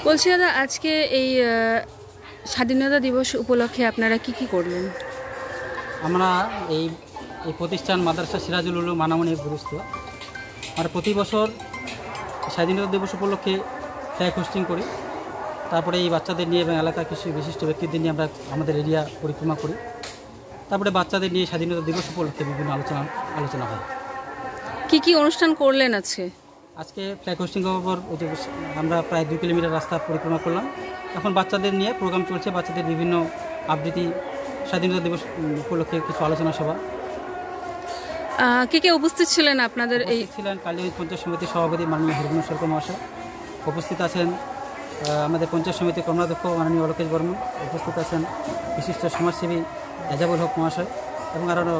বলছি দাদা, আজকে এই স্বাধীনতা দিবস উপলক্ষে আপনারা কি করলেন? আমরা এই প্রতিষ্ঠান মাদ্রাসা সিরাজুল উলুম মানামনি গুরুস্থ আর প্রতি বছর স্বাধীনতা দিবস উপলক্ষে ফ্ল্যাগ হোস্টিং করি। তারপরে এই বাচ্চাদের নিয়ে এবং এলাকার কিছু বিশিষ্ট ব্যক্তিদের নিয়ে আমরা আমাদের এরিয়া পরিক্রমা করি। তারপরে বাচ্চাদের নিয়ে স্বাধীনতা দিবস উপলক্ষে বিভিন্ন আলোচনা হয়। কি অনুষ্ঠান করলেন আজকে ফ্ল্যাগ হোস্টিংয়ের উপর আমরা প্রায় 2 কিলোমিটার রাস্তা পরিক্রমা করলাম। এখন বাচ্চাদের নিয়ে প্রোগ্রাম চলছে, বাচ্চাদের বিভিন্ন আবৃত্তি, স্বাধীনতা দিবস উপলক্ষে কিছু আলোচনা সভা। কে উপস্থিত ছিলেন আপনাদের? ছিলেন কালীগঞ্জ পঞ্চায়েত সমিতির সভাপতি মাননীয় হরিবংশ সরকার মহাশয়, উপস্থিত আছেন আমাদের পঞ্চায়েত সমিতির কর্মাধ্যক্ষ মাননীয় অলোকেশ বর্মন, উপস্থিত আছেন বিশিষ্ট সমাজসেবী এজাবুল হক মহাশয় এবং আরও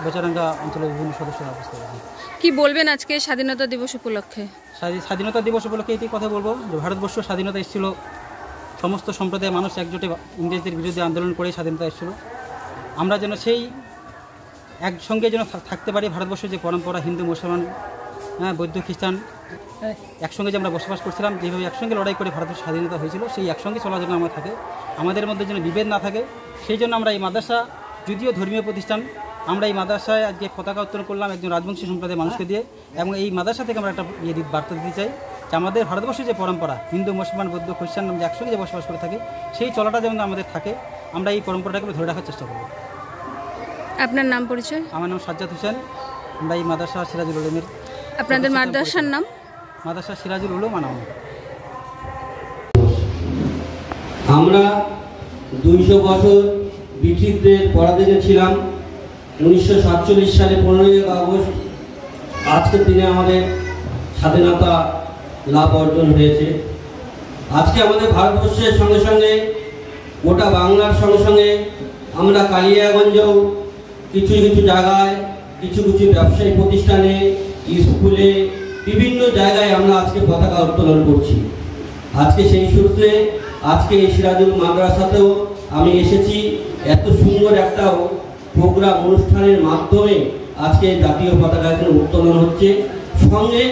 বেচারাঙ্গা অঞ্চলের বিভিন্ন সদস্যরা উপস্থিত আছেন। কি বলবেন আজকে স্বাধীনতা দিবস উপলক্ষে? স্বাধীনতা দিবস উপলক্ষে এটি কথা বলবো যে ভারতবর্ষ স্বাধীনতা এসেছিল, সমস্ত সম্প্রদায়ের মানুষ একজোটে ইংরেজদের বিরুদ্ধে আন্দোলন করে স্বাধীনতা এসেছিল। আমরা যেন সেই একসঙ্গে যেন থাকতে পারি। ভারতবর্ষের যে পরম্পরা, হিন্দু মুসলমান বৌদ্ধ খ্রিস্টান একসঙ্গে যে আমরা বসবাস করছিলাম, যেভাবে একসঙ্গে লড়াই করে ভারতের স্বাধীনতা হয়েছিল, সেই একসঙ্গে চলার জন্য আমরা থাকে, আমাদের মধ্যে যেন বিভেদ না থাকে, সেই জন্য আমরা এই মাদ্রাসা, যদিও ধর্মীয় প্রতিষ্ঠান, আমরা এই মাদ্রাসায় আজকে পতাকা উত্তোলন করলাম একজন রাজবংশী সম্প্রদায়ের মানুষকে দিয়ে। এবং এই মাদ্রাসা থেকে আমরা একটা বার্তা দিতে চাই যে আমাদের ভারতবর্ষের যে পরম্পরা, হিন্দু মুসলমান বৌদ্ধ খ্রিস্টান আমরা একসঙ্গে যে বসবাস করে থাকি, সেই চলাটা যেমন আমাদের থাকে, আমরা এই পরম্পরাটাকে ধরে রাখার চেষ্টা করব। আপনার নাম পরিচয়? আমার নাম সাজ্জাদ হোসেন। আমরা এই মাদ্রাসা সিরাজুল উলুমের। আপনাদের মাদ্রাসার নাম? মাদ্রাসা সিরাজুল উলুম মানামনি। আমরা 200 বছর ব্রিটিশদের পরাধীনে ছিলাম। 1947 সালে 15ই আগস্ট আজকের দিনে আমাদের স্বাধীনতা লাভ অর্জন হয়েছে। আজকে আমাদের ভারতবর্ষের সঙ্গে সঙ্গে গোটা বাংলার সঙ্গে সঙ্গে আমরা কালিয়াগঞ্জেও কিছু কিছু জায়গায়, কিছু কিছু ব্যবসায়ী প্রতিষ্ঠানে, স্কুলে, বিভিন্ন জায়গায় আমরা আজকে পতাকা উত্তোলন করছি। আজকে সেই সূত্রে আজকে এই সিরাজুল মাদ্রাসাতেও আমি এসেছি। এত সুন্দর একটা প্রোগ্রাম অনুষ্ঠানের মাধ্যমে আজকে জাতীয় পতাকা এখানে উত্তোলন হচ্ছে। সঙ্গে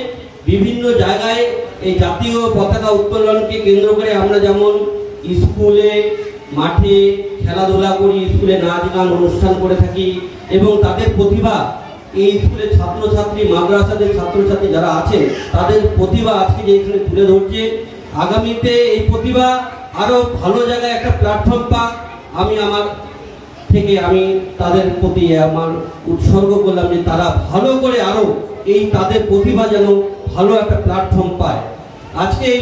বিভিন্ন জায়গায় এই জাতীয় পতাকা উত্তোলনকে কেন্দ্র করে আমরা যেমন স্কুলে, মাঠে খেলাধুলা করি, স্কুলে নাচ গান অনুষ্ঠান করে থাকি এবং তাদের প্রতিভা, এই স্কুলের ছাত্রছাত্রী, মাদ্রাসাদের ছাত্রছাত্রী যারা আছেন, তাদের প্রতিভা আজকে যে এখানে তুলে ধরছে। আগামীতে এই প্রতিভা আরো ভালো জায়গায় একটা প্ল্যাটফর্ম পাক, আমি আমার থেকে আমি তাদের প্রতি আমার উৎসর্গ করলাম যে তারা ভালো করে আরো এই তাদের প্রতিভা যেন ভালো একটা প্ল্যাটফর্ম পায়। আজকে এই